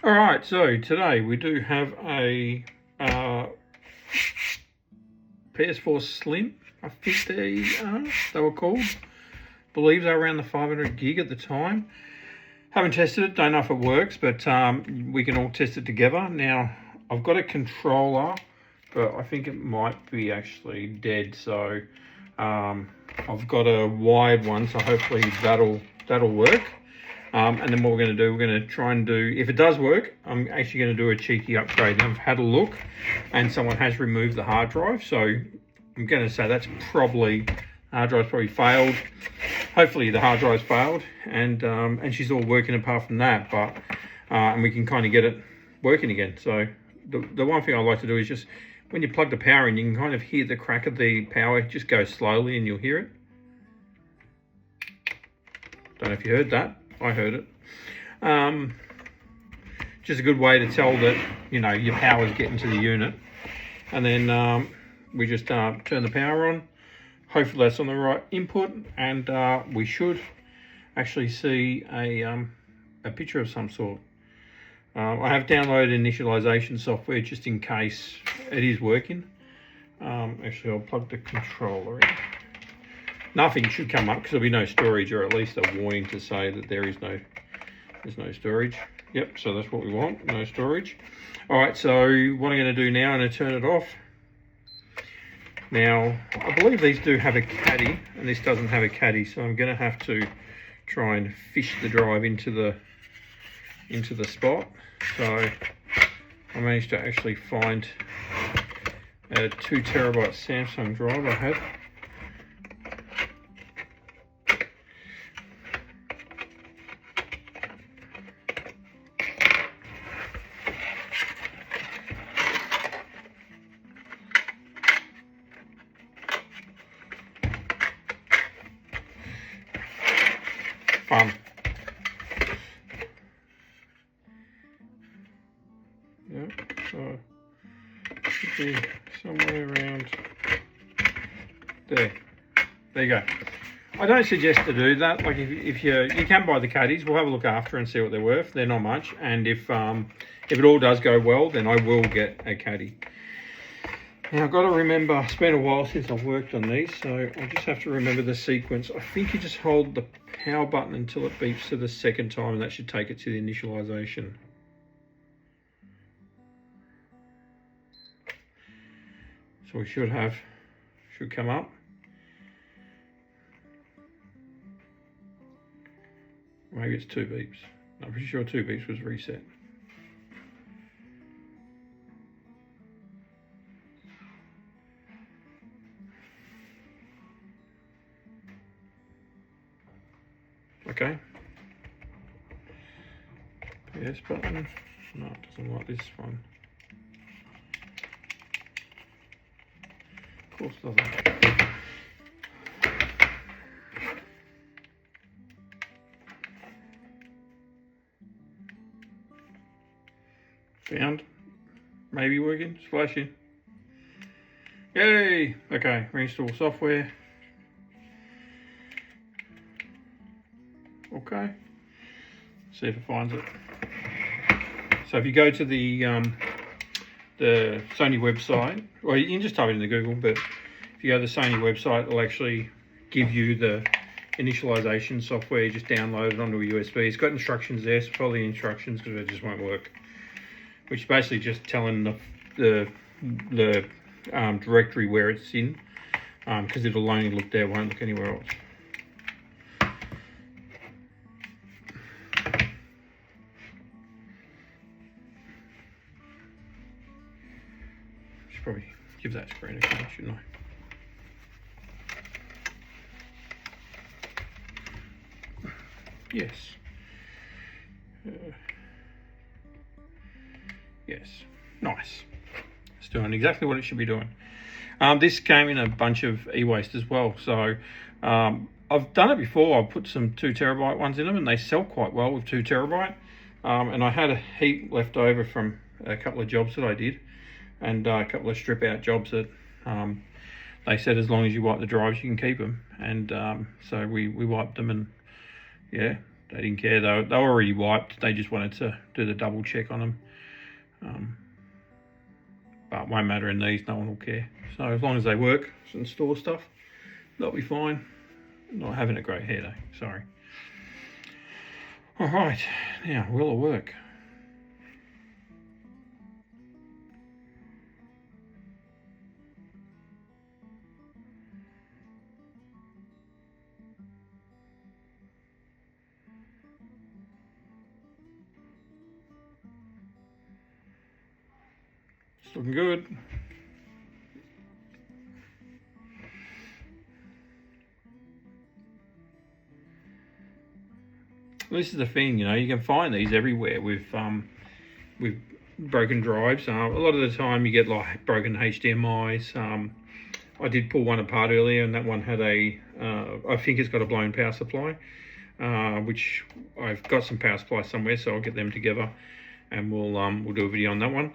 Alright, so today we do have a PS4 Slim, I think they were called. Believe they were around the 500 gig at the time. Haven't tested it, don't know if it works, but we can all test it together. Now, I've got a controller, but I think it might be actually dead, so I've got a wired one, so hopefully that'll work. And then what we're going to do, we're going to try and do, if it does work, I'm actually going to do a cheeky upgrade. Now, I've had a look and someone has removed the hard drive, so I'm going to say that's probably, the hard drive's probably failed. Hopefully the hard drive's failed and she's all working apart from that, but and we can kind of get it working again. So the one thing I like to do is just, when you plug the power in, you can kind of hear the crack of the power. Just go slowly and you'll hear it. Don't know if you heard that. I heard it. Just a good way to tell that, you know, your power's getting to the unit. And then we just turn the power on. Hopefully that's on the right input, and we should actually see a picture of some sort. I have downloaded initialization software just in case it is working. Actually, I'll plug the controller in. Nothing should come up because there'll be no storage, or at least a warning to say that there's no storage. Yep, so that's what we want, no storage. All right, so what I'm going to do now, I'm going to turn it off. Now, I believe these do have a caddy, and this doesn't have a caddy, so I'm going to have to try and fish the drive into the spot. So I managed to actually find a 2 terabyte Samsung drive I have. Fun. Yep, so it should be somewhere around there. There you go. I don't suggest to do that. Like if you can buy the caddies, we'll have a look after and see what they're worth. They're not much, and if it all does go well, then I will get a caddy. Now I've got to remember, it's been a while since I've worked on these, so I just have to remember the sequence. I think you just hold the power button until it beeps for the second time, and that should take it to the initialization. So we should come up. Maybe it's 2 beeps. I'm pretty sure 2 beeps was reset. Okay. PS button. No, it doesn't like this one. Of course it doesn't. Found. Maybe working. It's flashing. Yay! Okay, reinstall software. Okay, see if it finds it. So if you go to the Sony website, well, you can just type it into Google, but if you go to the Sony website, it'll actually give you the initialization software. You just download it onto a USB. It's got instructions there, so follow the instructions because it just won't work. Which is basically just telling the directory where it's in, because it'll only look there, won't look anywhere else. Probably give that screen a shot, shouldn't I? Yes. Yes. Nice. It's doing exactly what it should be doing. This came in a bunch of e-waste as well. So I've done it before. I've put some 2 terabyte ones in them, and they sell quite well with 2 terabyte. And I had a heap left over from a couple of jobs that I did, and a couple of strip out jobs that they said as long as you wipe the drives you can keep them, and so we wiped them, and yeah, They didn't care. They were already wiped. They just wanted to do the double check on them. But it won't matter in these. No one will care. So as long as they work and store stuff, they'll be fine. Not having a great hair though. Sorry. All right. Now, will it work? It's looking good. This is the thing, you know, you can find these everywhere with broken drives. A lot of the time you get like broken HDMIs. I did pull one apart earlier, and that one had I think it's got a blown power supply, which I've got some power supplies somewhere, so I'll get them together, and we'll do a video on that one.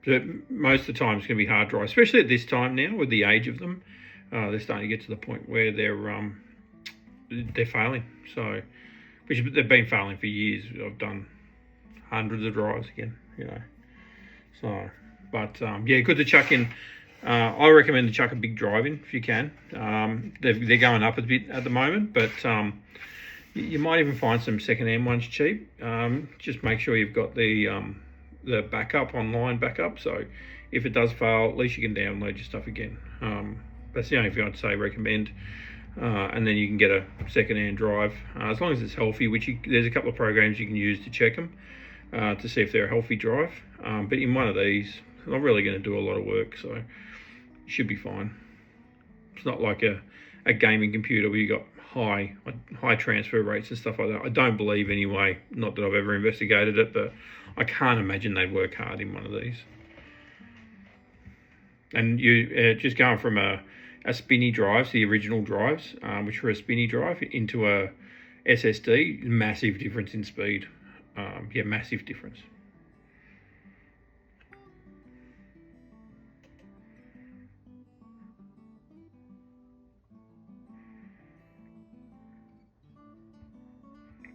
But most of the time it's going to be hard drive, especially at this time now with the age of them. They're starting to get to the point where they're failing. So, which they've been failing for years. I've done hundreds of drives again, you know. So, but yeah, good to chuck in. I recommend to chuck a big drive in if you can. They're going up a bit at the moment, but you might even find some second-hand ones cheap. Just make sure you've got the backup, online backup. So if it does fail, at least you can download your stuff again. That's the only thing I'd say recommend. And then you can get a second-hand drive, as long as it's healthy, which there's a couple of programs you can use to check them, to see if they're a healthy drive. But in one of these, it's not really going to do a lot of work, so you should be fine. It's not like a gaming computer where you got high transfer rates and stuff like that. I don't believe anyway, not that I've ever investigated it, but I can't imagine they'd work hard in one of these. And you just going from a spinny drive, the original drives, which were a spinny drive, into a SSD, massive difference in speed. Yeah, massive difference.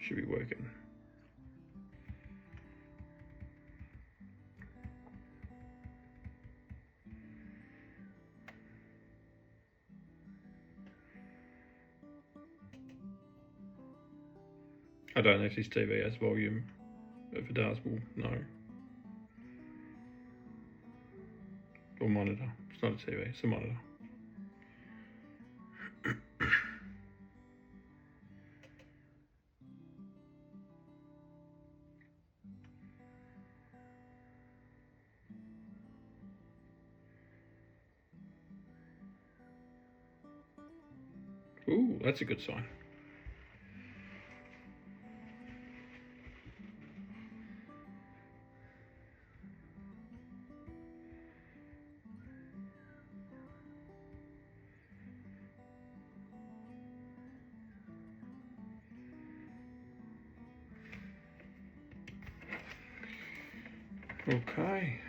Should be working. I don't know if this TV has volume. If it does, we'll know. Or monitor. It's not a TV, it's a monitor. Ooh, that's a good sign. Okay.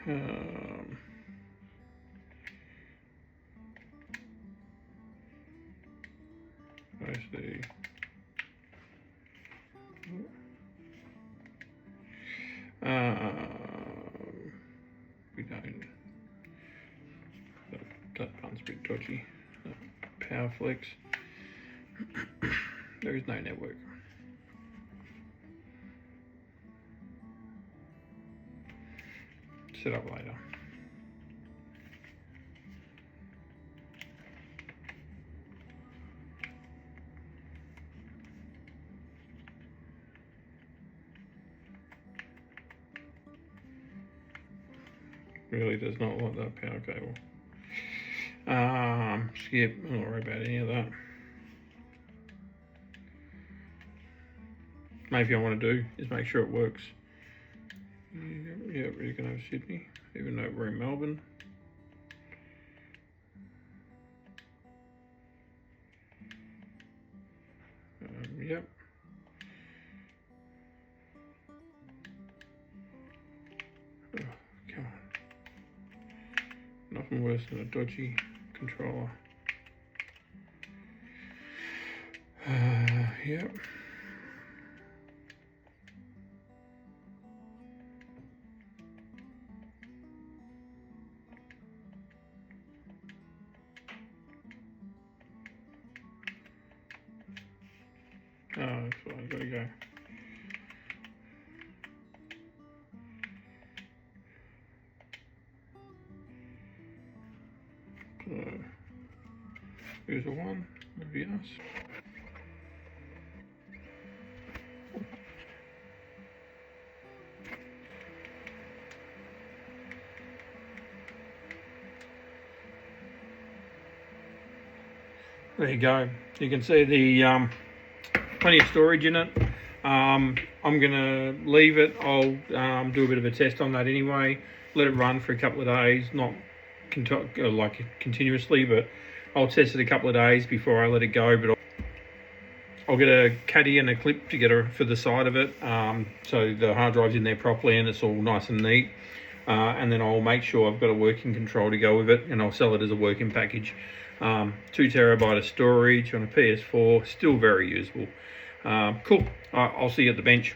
I see. We don't. That button's a bit dodgy. Power flex. There is no network. Set up later. Really does not want that power cable. Skip, I'm not worried about any of that. Maybe I want to do is make sure it works. Yeah, you can have Sydney, even though we're in Melbourne. Yep. Oh, come on. Nothing worse than a dodgy controller. Yep. Oh, that's right, I've got to go. So, here's the one, maybe us. There you go. You can see the plenty of storage in it. I'm gonna leave it. I'll do a bit of a test on that anyway. Let it run for a couple of days, not like continuously, but I'll test it a couple of days before I let it go. But I'll get a caddy and a clip to get for the side of it, so the hard drive's in there properly and it's all nice and neat. And then I'll make sure I've got a working control to go with it, and I'll sell it as a working package. 2 terabyte of storage on a PS4, still very usable. Cool. I'll see you at the bench.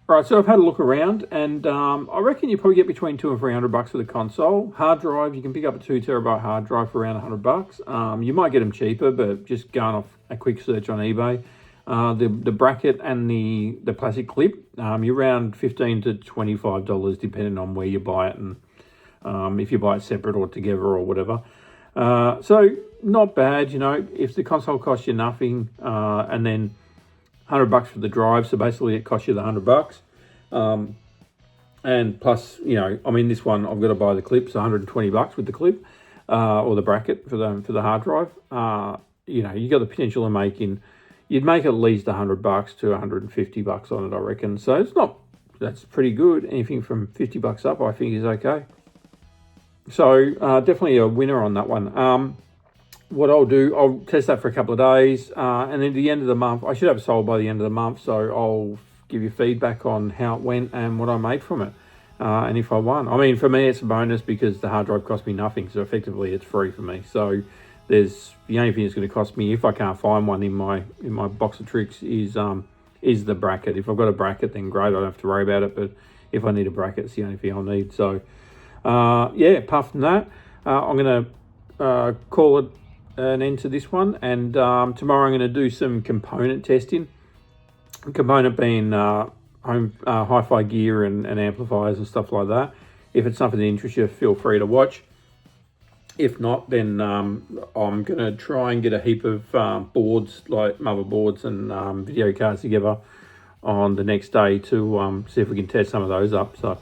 Right, so I've had a look around, and I reckon you probably get between $200 and $300 for the console. Hard drive, you can pick up a 2 terabyte hard drive for around $100. You might get them cheaper, but just going off a quick search on eBay, the bracket and the plastic clip, you're around $15 to $25, depending on where you buy it, and if you buy it separate or together or whatever. So not bad, you know, if the console costs you nothing, and then $100 for the drive, so basically it costs you the $100. And plus, you know, I mean, this one I've got to buy the clip, so $120 with the clip, or the bracket for the hard drive. You know, you got the potential of making, you'd make at least $100 to $150 on it, I reckon. So it's not, that's pretty good. Anything from $50 up, I think, is okay. So definitely a winner on that one. What I'll do, I'll test that for a couple of days, and then at the end of the month, I should have it sold by the end of the month, so I'll give you feedback on how it went and what I made from it, and if I won. I mean, for me, it's a bonus because the hard drive cost me nothing, so effectively it's free for me. So there's the only thing that's going to cost me, if I can't find one in my box of tricks, is the bracket. If I've got a bracket, then great, I don't have to worry about it, but if I need a bracket, it's the only thing I'll need. So yeah, apart from that, I'm going to call it an end to this one, and tomorrow I'm going to do some component testing. Component being home hi-fi gear and amplifiers and stuff like that. If it's something that interests you, feel free to watch. If not, then I'm going to try and get a heap of boards, like motherboards and video cards together on the next day to see if we can test some of those up. So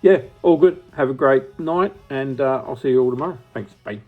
yeah, all good. Have a great night, and I'll see you all tomorrow. Thanks. Bye.